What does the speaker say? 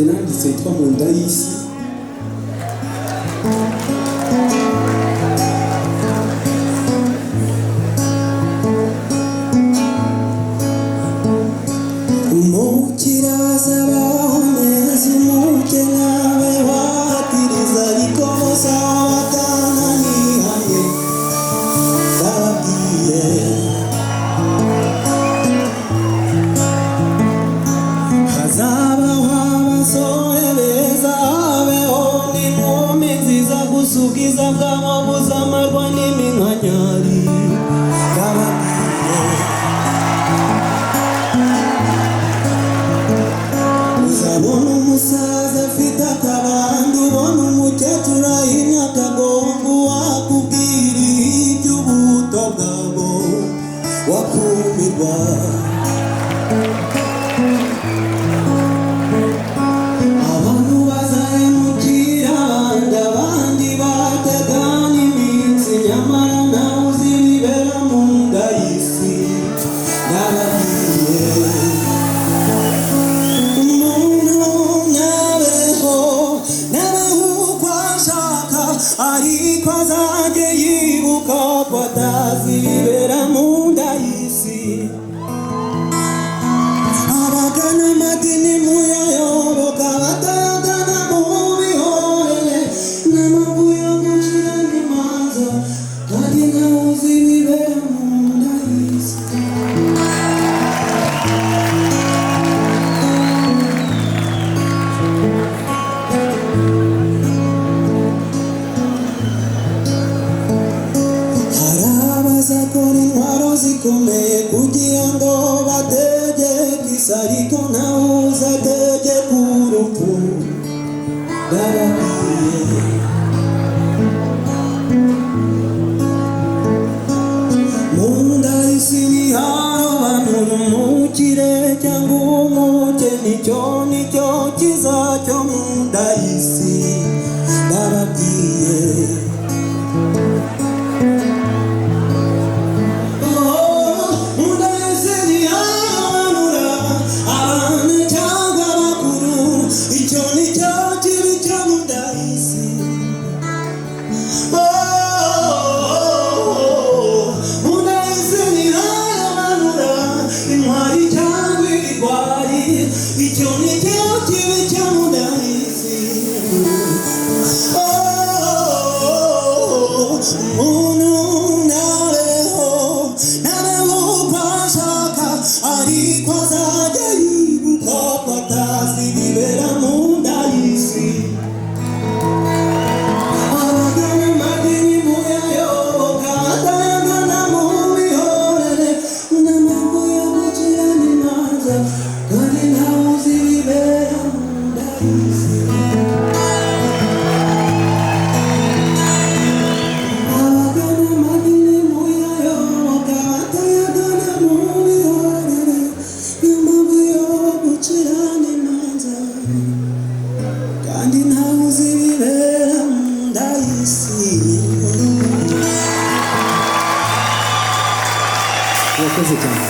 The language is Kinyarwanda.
yanjye nanditse yitwa mu nda y'isi. Umukiraza bahoneza umuke nawe watiriza rikosa watananihaye bababwiye hazabaho abasore beza habeho n'inkumi nziza gusa ubwiza bwabo buzamarwa n'iminkanyari bababwiye uzabona umusaza afite akabando ubona umukecuru ahinnye akagongo wakubwira iby'ubuto bwabo wakumirwa abantu bazahemukira abandi bateganya iminsi nyamara nawe uzi ibibera mu nda y'isi n'abagiye ariko azajye yibuka ko atazi ibibera mu nda y'isi. Abagana amadini muyayoboka batayagana mu bihorere n'amavu yo gucirana imanza kandi ntawe uzi ibibera mu nda y'isi. Bazakora intwaro zikomeye kugira ngo bategeke isi ariko ntawe uzategeka urupfu bababwiye mu nda y'isi ntiharobanura umukire cyangwa umukene nicyo kiza cyo mu nda y'isi bababwiye ariko azajya yibuka ko atazi ibibera mu nda y'isi. Abagana amadini muyayoboka batayagana mu bihorere n'amavu yo gucirana imanza kandi ntawe uzi ibibera mu nda y'isi. Abagana amadini muyayoboka batayagana mu bihorere n'amavu yo gucirana imanza kandi ntawe uzi ibibera mu nda y'isi. Urakoze cyane.